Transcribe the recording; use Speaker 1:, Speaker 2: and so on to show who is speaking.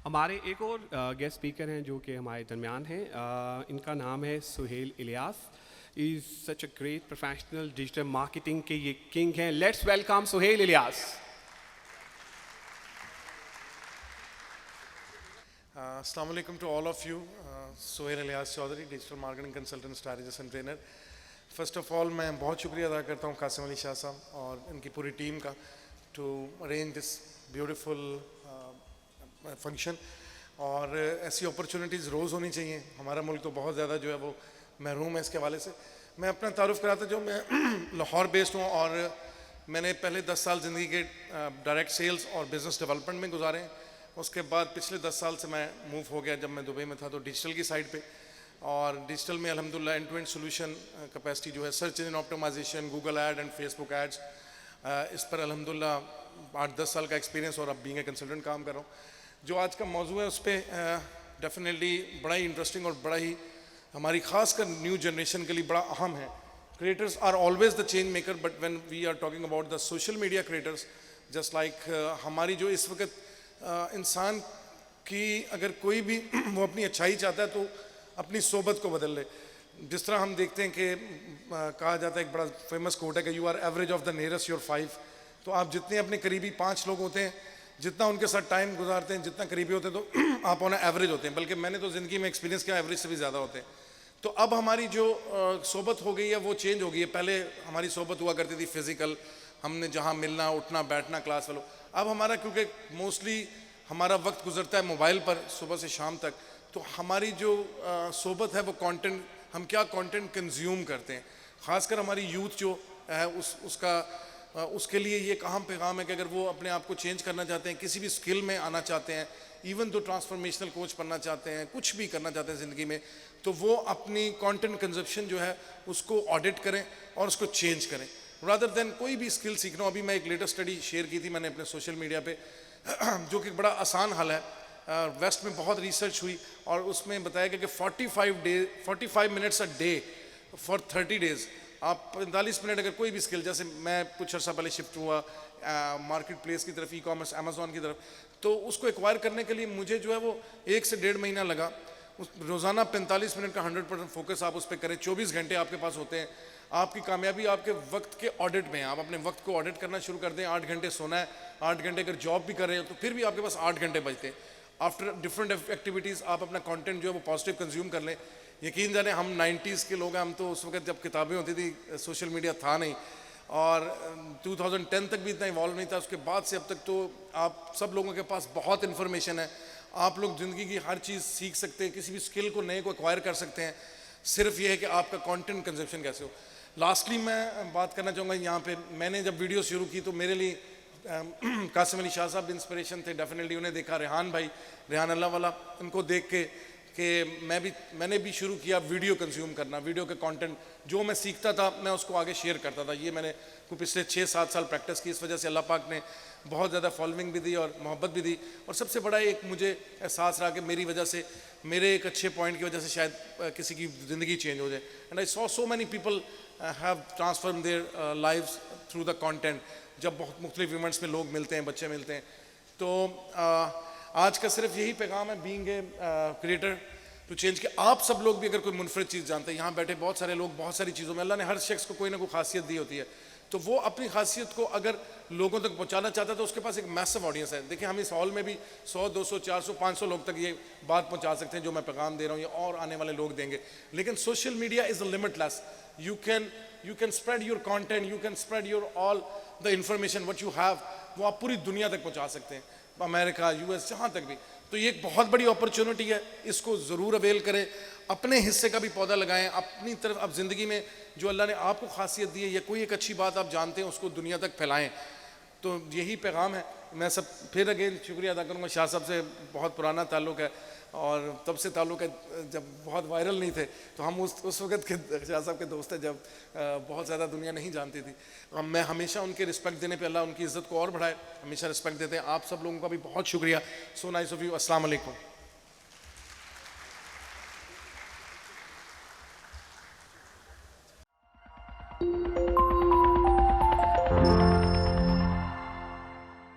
Speaker 1: ہمارے ایک اور گیسٹ اسپیکر ہیں جو کہ ہمارے درمیان ہیں. ان کا نام ہے Sohail Ilyas. Is such a great professional digital marketing کے یہ کنگ ہیں. Let's welcome Sohail Ilyas.
Speaker 2: السلام علیکم to all of you. Sohail Ilyas Chaudhry, digital marketing consultant, strategist and trainer. First of all میں بہت شکریہ ادا کرتا ہوں قاسم علی شاہ صاحب اور ان کی پوری ٹیم کا to arrange this beautiful function. اور ایسی اپرچونیٹیز روز ہونی چاہیے. ہمارا ملک تو بہت زیادہ جو ہے وہ محروم ہے اس کے حوالے سے. میں اپنا تعارف کراتا جو میں لاہور بیسڈ ہوں اور میں نے پہلے 10 سال زندگی کے ڈائریکٹ سیلز اور بزنس ڈیولپمنٹ میں گزارے ہیں. اس کے بعد پچھلے 10 سال سے میں موو ہو گیا, جب میں دبئی میں تھا تو ڈیجیٹل کی سائڈ پہ, اور ڈیجیٹل میں الحمدللہ end to end solution capacity جو ہے search engine optimization, Google ad and Facebook ads, اس پر الحمدللہ 8-10 سال کا ایکسپیرینس اور اب بینگ اے کنسلٹنٹ کام کر رہا ہوں. جو آج کا موضوع ہے اس پہ ڈیفینیٹلی بڑا ہی انٹرسٹنگ اور بڑا ہی ہماری خاص کر نیو جنریشن کے لیے بڑا اہم ہے. Creators are always the change maker, but when we are talking about the social media creators, just like ہماری جو اس وقت انسان کی اگر کوئی بھی وہ اپنی اچھائی چاہتا ہے تو اپنی صحبت کو بدل لے. جس طرح ہم دیکھتے ہیں کہ کہا جاتا ہے, ایک بڑا فیمس کوٹ ہے کہ you are average of the nearest your 5. تو آپ جتنے اپنے قریبی 5 لوگ ہوتے ہیں, جتنا ان کے ساتھ ٹائم گزارتے ہیں, جتنا قریبی ہوتے ہیں, تو آپ ہونا ایوریج ہوتے ہیں. بلکہ میں نے تو زندگی میں ایکسپیرینس کیا, ایوریج سے بھی زیادہ ہوتے ہیں. تو اب ہماری جو صحبت ہو گئی ہے وہ چینج ہو گئی ہے. پہلے ہماری صحبت ہوا کرتی تھی فزیکل, ہم نے جہاں ملنا اٹھنا بیٹھنا کلاس والوں. اب ہمارا کیونکہ موسٹلی ہمارا وقت گزرتا ہے موبائل پر صبح سے شام تک, تو ہماری جو صحبت ہے وہ کانٹینٹ, ہم کیا کانٹینٹ کنزیوم کرتے ہیں. خاص کر ہماری یوتھ جو ہے اس کے لیے یہ ایک اہم پیغام ہے کہ اگر وہ اپنے آپ کو چینج کرنا چاہتے ہیں, کسی بھی اسکل میں آنا چاہتے ہیں, ایون دو ٹرانسفارمیشنل کوچ پڑھنا چاہتے ہیں, کچھ بھی کرنا چاہتے ہیں زندگی میں, تو وہ اپنی کانٹینٹ کنزپشن جو ہے اس کو آڈٹ کریں اور اس کو چینج کریں رادر دین کوئی بھی اسکل سیکھنا. ابھی میں ایک لیٹسٹ اسٹڈی شیئر کی تھی میں نے اپنے سوشل میڈیا پہ, جو کہ بڑا آسان حل ہے. ویسٹ میں بہت ریسرچ ہوئی اور اس میں بتایا گیا کہ 45 minutes a day for 30 days, آپ 45 منٹ اگر کوئی بھی اسکل, جیسے میں کچھ عرصہ پہلے شفٹ ہوا مارکیٹ پلیس کی طرف, ای کامرس امیزون کی طرف, تو اس کو ایکوائر کرنے کے لیے مجھے جو ہے وہ 1 سے 1.5 مہینہ لگا. روزانہ 45 منٹ کا 100% فوکس آپ اس پہ کریں, 24 گھنٹے آپ کے پاس ہوتے ہیں. آپ کی کامیابی آپ کے وقت کے آڈٹ میں ہے. آپ اپنے وقت کو آڈٹ کرنا شروع کر دیں. 8 گھنٹے سونا ہے, 8 گھنٹے اگر جاب بھی کر رہے ہیں تو پھر بھی آپ کے پاس 8 گھنٹے بچتے ہیں. آفٹر ڈفرینٹ ایکٹیویٹیز آپ اپنا کانٹینٹ جو ہے وہ پازیٹیو کنزیوم کر لیں. یقین جانیں ہم 90s کے لوگ ہیں, ہم تو اس وقت جب کتابیں ہوتی تھی سوشل میڈیا تھا نہیں, اور 2010 تک بھی اتنا ایوالو نہیں تھا. اس کے بعد سے اب تک تو آپ سب لوگوں کے پاس بہت انفارمیشن ہے. آپ لوگ زندگی کی ہر چیز سیکھ سکتے ہیں, کسی بھی اسکل کو نئے کو ایکوائر کر سکتے ہیں. صرف یہ ہے کہ آپ کا کانٹینٹ کنزپشن کیسے ہو. لاسٹلی میں بات کرنا چاہوں گا یہاں پہ, میں نے جب ویڈیو شروع کی تو میرے لیے قاسم علی شاہ صاحب بھی انسپریشن تھے. ڈیفینیٹلی انہیں دیکھا, ریحان بھائی, ریحان اللہ والا, ان کو دیکھ کے کہ میں نے بھی شروع کیا ویڈیو کنزیوم کرنا. ویڈیو کے کانٹینٹ جو میں سیکھتا تھا میں اس کو آگے شیئر کرتا تھا. یہ میں نے پچھلے 6-7 سال پریکٹس کی. اس وجہ سے اللہ پاک نے بہت زیادہ فالوئنگ بھی دی اور محبت بھی دی. اور سب سے بڑا ایک مجھے احساس رہا کہ میری وجہ سے, میرے ایک اچھے پوائنٹ کی وجہ سے شاید کسی کی زندگی چینج ہو جائے. And I saw so many people have transform their lives through the content. جب بہت مختلف ایونٹس میں لوگ ملتے ہیں, بچے ملتے ہیں, تو آج کا صرف یہی پیغام ہے, being a creator to change, کہ آپ سب لوگ بھی اگر کوئی منفرد چیز جانتے ہیں, یہاں بیٹھے بہت سارے لوگ بہت ساری چیزوں میں, اللہ نے ہر شخص کو کوئی نہ کوئی خاصیت دی ہوتی ہے, تو وہ اپنی خاصیت کو اگر لوگوں تک پہنچانا چاہتا ہے تو اس کے پاس ایک میسو آڈینس ہے. دیکھیں ہم اس ہال میں بھی 100 200 400 500 لوگ تک یہ بات پہنچا سکتے ہیں جو میں پیغام دے رہا ہوں, یا اور آنے والے لوگ دیں گے. لیکن social media is a limit less. You can spread your content, you can spread your all the information what you have, وہ آپ پوری دنیا تک پہنچا سکتے ہیں, امریکہ US جہاں تک بھی. تو یہ ایک بہت بڑی اپرچونٹی ہے, اس کو ضرور اویل کریں. اپنے حصے کا بھی پودا لگائیں اپنی طرف. اب زندگی میں جو اللہ نے آپ کو خاصیت دی ہے یا کوئی ایک اچھی بات آپ جانتے ہیں اس کو دنیا تک پھیلائیں. تو یہی پیغام ہے. میں پھر اگین شکریہ ادا کروں گا. شاہ صاحب سے بہت پرانا تعلق ہے, اور تب سے تعلق ہے جب بہت وائرل نہیں تھے, تو ہم اس وقت کے شاہ صاحب کے دوست ہیں جب بہت زیادہ دنیا نہیں جانتی تھی. میں ہمیشہ ان کے رسپیکٹ دینے پہ اللہ ان کی عزت کو اور بڑھائے, ہمیشہ رسپیکٹ دیتے ہیں. آپ سب لوگوں کا بھی بہت شکریہ. So nice of you. السلام علیکم.